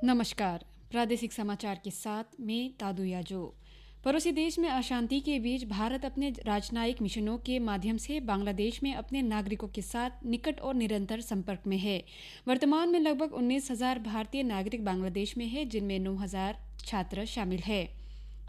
नमस्कार। प्रादेशिक समाचार के साथ मैं तादु याजो। पड़ोसी देश में अशांति के बीच भारत अपने राजनयिक मिशनों के माध्यम से बांग्लादेश में अपने नागरिकों के साथ निकट और निरंतर संपर्क में है। वर्तमान में लगभग 19,000 भारतीय नागरिक बांग्लादेश में है, जिनमें 9,000 छात्र शामिल है।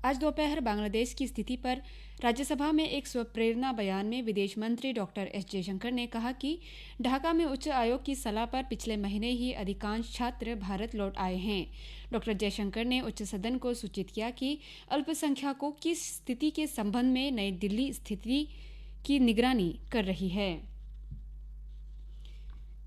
आज दोपहर बांग्लादेश की स्थिति पर राज्यसभा में एक स्वप्रेरणा बयान में विदेश मंत्री डॉक्टर एस जयशंकर ने कहा कि ढाका में उच्च आयोग की सलाह पर पिछले महीने ही अधिकांश छात्र भारत लौट आए हैं। डॉक्टर जयशंकर ने उच्च सदन को सूचित किया कि अल्पसंख्यकों की स्थिति के संबंध में नई दिल्ली स्थिति की निगरानी कर रही है।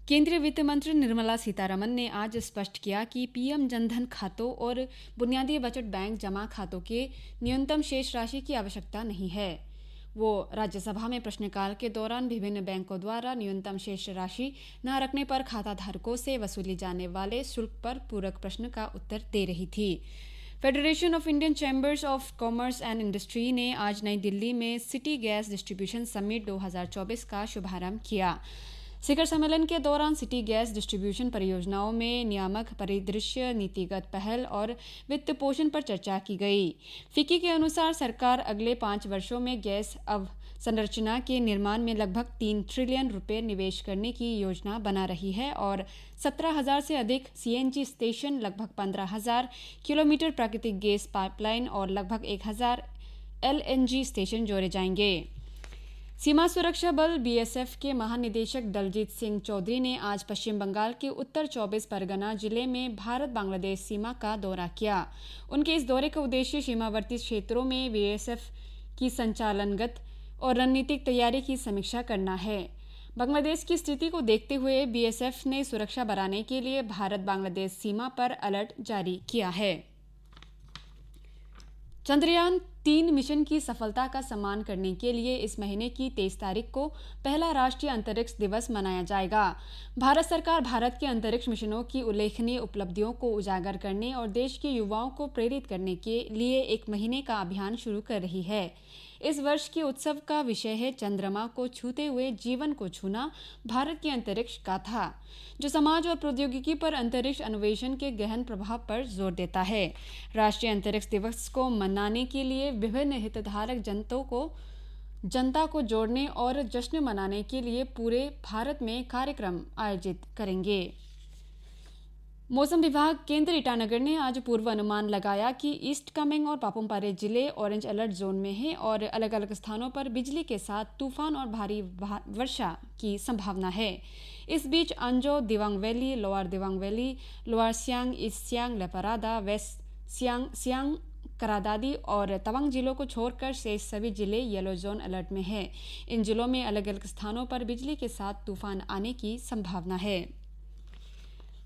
केंद्रीय वित्त मंत्री निर्मला सीतारमण ने आज स्पष्ट किया कि पीएम जनधन खातों और बुनियादी बचत बैंक जमा खातों के न्यूनतम शेष राशि की आवश्यकता नहीं है। वो राज्यसभा में प्रश्नकाल के दौरान विभिन्न बैंकों द्वारा न्यूनतम शेष राशि न रखने पर खाताधारकों से वसूली जाने वाले शुल्क पर पूरक प्रश्न का उत्तर दे रही थी। Federation of Indian chambers of commerce and industry ने आज नई दिल्ली में सिटी गैस डिस्ट्रीब्यूशन समिट 2024 का शुभारंभ किया। शिखर सम्मेलन के दौरान सिटी गैस डिस्ट्रीब्यूशन परियोजनाओं में नियामक परिदृश्य, नीतिगत पहल और वित्त पोषण पर चर्चा की गई। फिक्की के अनुसार सरकार अगले 5 वर्षों में गैस अवसंरचना के निर्माण में लगभग 3 ट्रिलियन रुपए निवेश करने की योजना बना रही है और 17,000 से अधिक सीएनजी स्टेशन, लगभग 15,000 किलोमीटर प्राकृतिक गैस पाइपलाइन और लगभग 1,000 एलएनजी स्टेशन जोड़े जाएंगे। सीमा सुरक्षा बल बीएसएफ के महानिदेशक दलजीत सिंह चौधरी ने आज पश्चिम बंगाल के उत्तर 24 परगना जिले में भारत बांग्लादेश सीमा का दौरा किया। उनके इस दौरे का उद्देश्य सीमावर्ती क्षेत्रों में बीएसएफ की संचालनगत और रणनीतिक तैयारी की समीक्षा करना है। बांग्लादेश की स्थिति को देखते हुए बीएसएफ ने सुरक्षा बढ़ाने के लिए भारत बांग्लादेश सीमा पर अलर्ट जारी किया है। चंद्रयान 3 मिशन की सफलता का सम्मान करने के लिए इस महीने की 23 तारीख को पहला राष्ट्रीय अंतरिक्ष दिवस मनाया जाएगा। भारत सरकार भारत के अंतरिक्ष मिशनों की उल्लेखनीय उपलब्धियों को उजागर करने और देश के युवाओं को प्रेरित करने के लिए 1 महीने का अभियान शुरू कर रही है। इस वर्ष के उत्सव का विषय है चंद्रमा को छूते हुए जीवन को छूना, भारत की अंतरिक्ष गाथा, जो समाज और प्रौद्योगिकी पर अंतरिक्ष अन्वेषण के गहन प्रभाव पर जोर देता है। राष्ट्रीय अंतरिक्ष दिवस को मनाने के लिए विभिन्न हितधारक जनता को जोड़ने और जश्न मनाने के लिए पूरे भारत में कार्यक्रम आयोजित करेंगे। मौसम विभाग केंद्र ईटानगर ने आज पूर्व अनुमान लगाया कि ईस्ट कामेंग और पापुमपारे जिले ऑरेंज अलर्ट जोन में हैं और अलग अलग स्थानों पर बिजली के साथ तूफान और भारी वर्षा की संभावना है। इस बीच Anjaw, Dibang valley, lower Dibang valley, lower Siang, east Siang, Leparada, west Siang, Kra Daadi और तवांग जिलों को छोड़कर शेष सभी जिले येलो जोन अलर्ट में हैं। इन जिलों में अलग अलग स्थानों पर बिजली के साथ तूफान आने की संभावना है।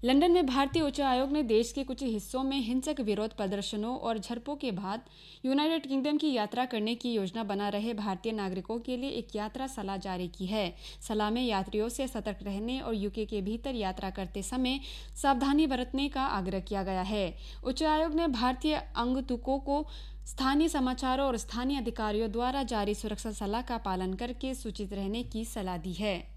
लंदन में भारतीय उच्च आयोग ने देश के कुछ हिस्सों में हिंसक विरोध प्रदर्शनों और झड़पों के बाद यूनाइटेड किंगडम की यात्रा करने की योजना बना रहे भारतीय नागरिकों के लिए एक यात्रा सलाह जारी की है। सलाह में यात्रियों से सतर्क रहने और यूके के भीतर यात्रा करते समय सावधानी बरतने का आग्रह किया गया है। उच्च आयोग ने भारतीय आगंतुकों को स्थानीय समाचारों और स्थानीय अधिकारियों द्वारा जारी सुरक्षा सलाह का पालन करके सूचित रहने की सलाह दी है।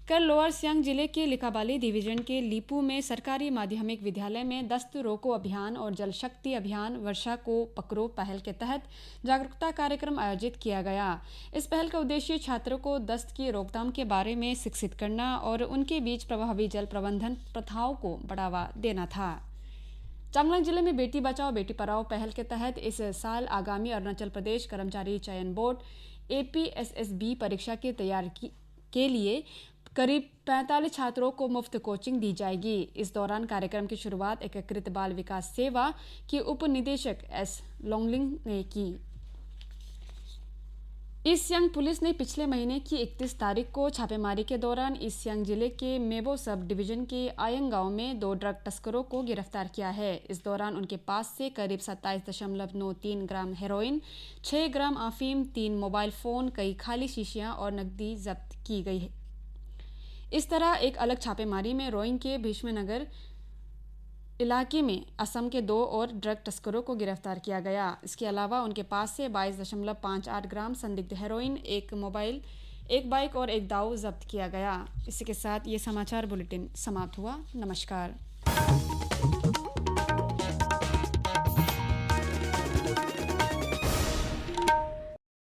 कल लोअर सियांग जिले के लिकाबाली डिवीजन के लीपू में सरकारी माध्यमिक विद्यालय में दस्त रोको अभियान और जल शक्ति अभियान वर्षा को पकड़ो पहल के तहत जागरूकता कार्यक्रम आयोजित किया गया। इस पहल का उद्देश्य छात्रों को दस्त की रोकथाम के बारे में शिक्षित करना और उनके बीच प्रभावी जल प्रबंधन प्रथाओं को बढ़ावा देना था। चांगलांग जिले में बेटी बचाओ बेटी पढ़ाओ पहल के तहत इस साल आगामी अरुणाचल प्रदेश कर्मचारी चयन बोर्ड APSSB परीक्षा की तैयारी के लिए करीब 45 छात्रों को मुफ्त कोचिंग दी जाएगी। इस दौरान कार्यक्रम की शुरुआत एकीकृत बाल विकास सेवा के उप निदेशक S. लोंगलिंग ने की। ईस्ट सियांग पुलिस ने पिछले महीने की 31 तारीख को छापेमारी के दौरान ईस्ट सियांग जिले के मेबो सब डिवीजन के आयंग गांव में 2 ड्रग तस्करों को गिरफ्तार किया है। इस दौरान उनके पास से करीब 27.93 ग्राम हेरोइन, 6 ग्राम अफीम, 3 मोबाइल फोन, कई खाली शीशियां और नकदी जब्त की गई है। इस तरह एक अलग छापेमारी में रोइंग के भीष्मनगर इलाके में असम के 2 और ड्रग तस्करों को गिरफ्तार किया गया। इसके अलावा उनके पास से 22.58 ग्राम संदिग्ध हेरोइन, 1 मोबाइल, 1 बाइक और 1 दाव जब्त किया गया। इसी के साथ ये समाचार बुलेटिन समाप्त हुआ। नमस्कार।